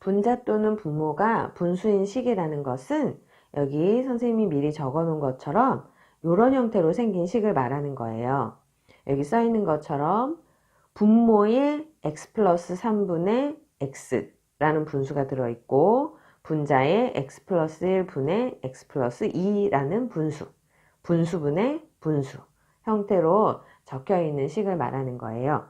분자 또는 분모가 분수인 식이라는 것은 여기 선생님이 미리 적어 놓은 것처럼 이런 형태로 생긴 식을 말하는 거예요. 여기 써 있는 것처럼 분모에 x 플러스 3분의 x 라는 분수가 들어있고 분자에 x 플러스 1분의 x 플러스 2라는 분수분의 분수 형태로 적혀 있는 식을 말하는 거예요.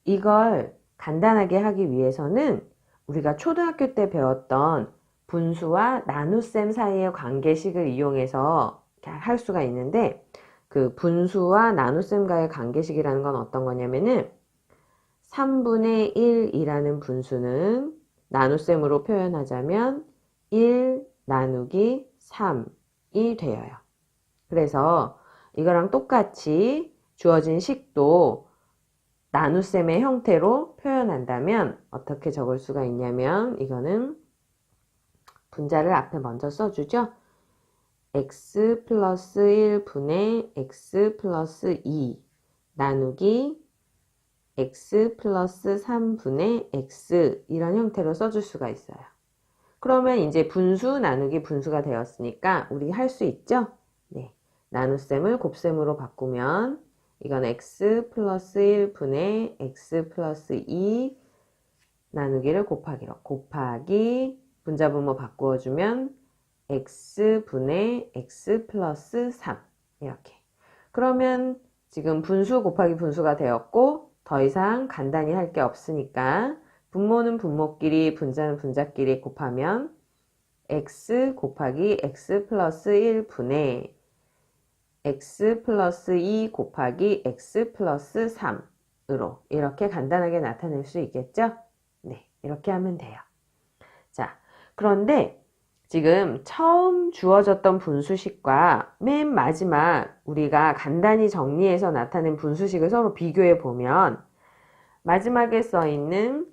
이걸 간단하게 하기 위해서는 우리가 초등학교 때 배웠던 분수와 나눗셈 사이의 관계식을 이용해서 할 수가 있는데, 그 분수와 나눗셈과의 관계식이라는 건 어떤 거냐면은 3분의 1이라는 분수는 나눗셈으로 표현하자면 1 나누기 3이 되어요. 그래서 이거랑 똑같이 주어진 식도 나눗셈의 형태로 표현한다면 어떻게 적을 수가 있냐면, 이거는 분자를 앞에 먼저 써주죠. x 플러스 1분의 x 플러스 2 나누기 x 플러스 3분의 x 이런 형태로 써줄 수가 있어요. 그러면 이제 분수 나누기 분수가 되었으니까 우리 할 수 있죠? 네. 나눗셈을 곱셈으로 바꾸면 이건 x 플러스 1분의 x 플러스 2 나누기를 곱하기로 곱하기 분자분모 바꾸어주면 x분의 x 플러스 3 이렇게. 그러면 지금 분수 곱하기 분수가 되었고 더 이상 간단히 할 게 없으니까 분모는 분모끼리 분자는 분자끼리 곱하면 x 곱하기 x 플러스 1분의 x 플러스 2 곱하기 x 플러스 3으로 이렇게 간단하게 나타낼 수 있겠죠? 네, 이렇게 하면 돼요. 자, 그런데 지금 처음 주어졌던 분수식과 맨 마지막 우리가 간단히 정리해서 나타낸 분수식을 서로 비교해 보면 마지막에 써 있는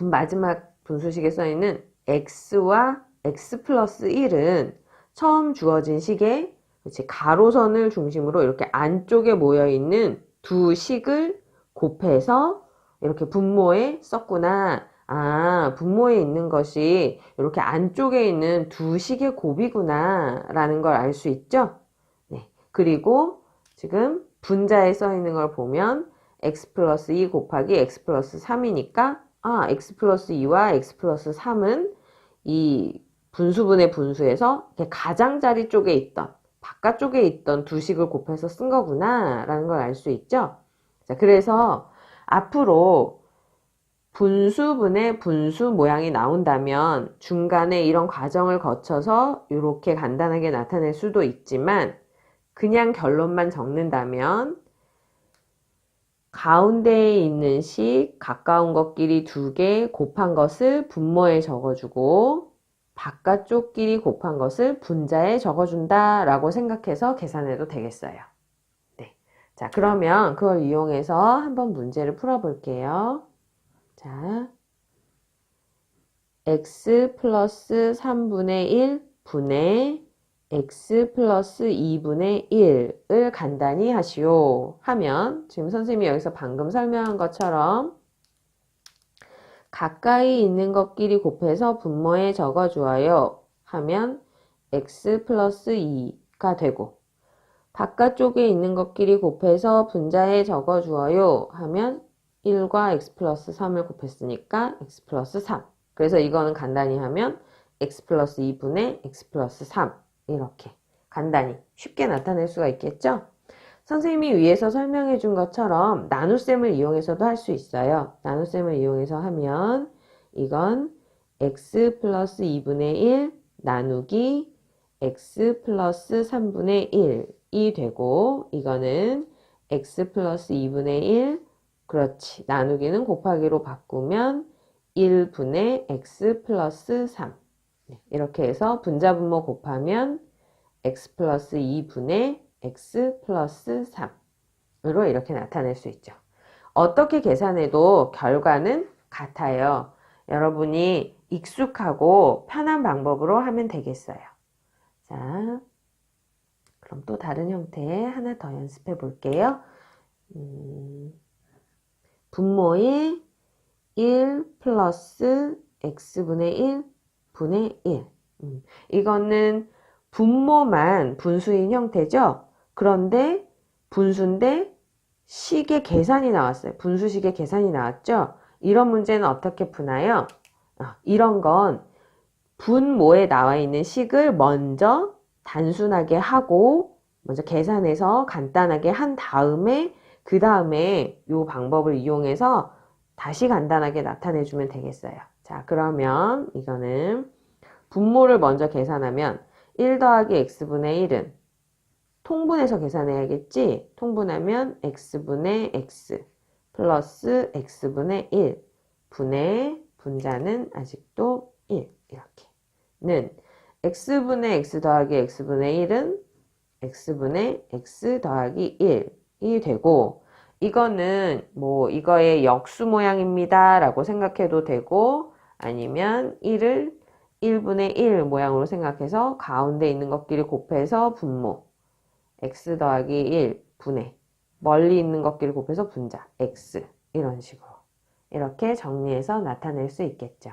마지막 분수식에 써 있는 x와 x 플러스 1은 처음 주어진 식에 가로선을 중심으로 이렇게 안쪽에 모여 있는 두 식을 곱해서 이렇게 분모에 썼구나. 아, 분모에 있는 것이 이렇게 안쪽에 있는 두 식의 곱이구나 라는 걸 알 수 있죠? 네. 그리고 지금 분자에 써 있는 걸 보면 x 플러스 2 곱하기 x 플러스 3이니까 x 플러스 2와 x 플러스 3은 이 분수분의 분수에서 가장자리 쪽에 있던 바깥쪽에 있던 두 식을 곱해서 쓴 거구나 라는 걸 알 수 있죠? 자, 그래서 앞으로 분수분의 분수 모양이 나온다면 중간에 이런 과정을 거쳐서 이렇게 간단하게 나타낼 수도 있지만 그냥 결론만 적는다면 가운데에 있는 식 가까운 것끼리 두 개 곱한 것을 분모에 적어주고 바깥쪽끼리 곱한 것을 분자에 적어준다 라고 생각해서 계산해도 되겠어요. 네. 자, 그러면 그걸 이용해서 한번 문제를 풀어볼게요. 자, x 플러스 3분의 1 분의 x 플러스 2분의 1을 간단히 하시오 하면 지금 선생님이 여기서 방금 설명한 것처럼 가까이 있는 것끼리 곱해서 분모에 적어주어요 하면 x 플러스 2가 되고 바깥쪽에 있는 것끼리 곱해서 분자에 적어주어요 하면 1과 x 플러스 3을 곱했으니까 x 플러스 3. 그래서 이거는 간단히 하면 x 플러스 2분의 x 플러스 3 이렇게 간단히 쉽게 나타낼 수가 있겠죠? 선생님이 위에서 설명해 준 것처럼 나눗셈을 이용해서도 할 수 있어요. 나눗셈을 이용해서 하면 이건 x 플러스 2분의 1 나누기 x 플러스 3분의 1이 되고 이거는 x 플러스 2분의 1 그렇지. 나누기는 곱하기로 바꾸면 1분의 x 플러스 3 이렇게 해서 분자분모 곱하면 x 플러스 2분의 x 플러스 3으로 이렇게 나타낼 수 있죠. 어떻게 계산해도 결과는 같아요. 여러분이 익숙하고 편한 방법으로 하면 되겠어요. 자, 그럼 또 다른 형태 하나 더 연습해 볼게요. 분모에 1 플러스 x분의 1 분의 1. 이거는 분모만 분수인 형태죠. 그런데 분수인데 식의 계산이 나왔어요. 분수식의 계산이 나왔죠. 이런 문제는 어떻게 푸나요? 이런 건 분모에 나와 있는 식을 먼저 단순하게 하고 먼저 계산해서 간단하게 한 다음에 그 다음에 이 방법을 이용해서 다시 간단하게 나타내주면 되겠어요. 자, 그러면 이거는 분모를 먼저 계산하면 1 더하기 x분의 1은 통분해서 계산해야겠지? 통분하면 x분의 x 플러스 x분의 1 분의 분자는 아직도 1 이렇게 는 x분의 x 더하기 x분의 1은 x분의 x 더하기 1이 되고 이거는 뭐 이거의 역수 모양입니다 라고 생각해도 되고 아니면 1을 1분의 1 모양으로 생각해서 가운데 있는 것끼리 곱해서 분모 x 더하기 1 분의 멀리 있는 것끼리 곱해서 분자 x 이런 식으로 이렇게 정리해서 나타낼 수 있겠죠.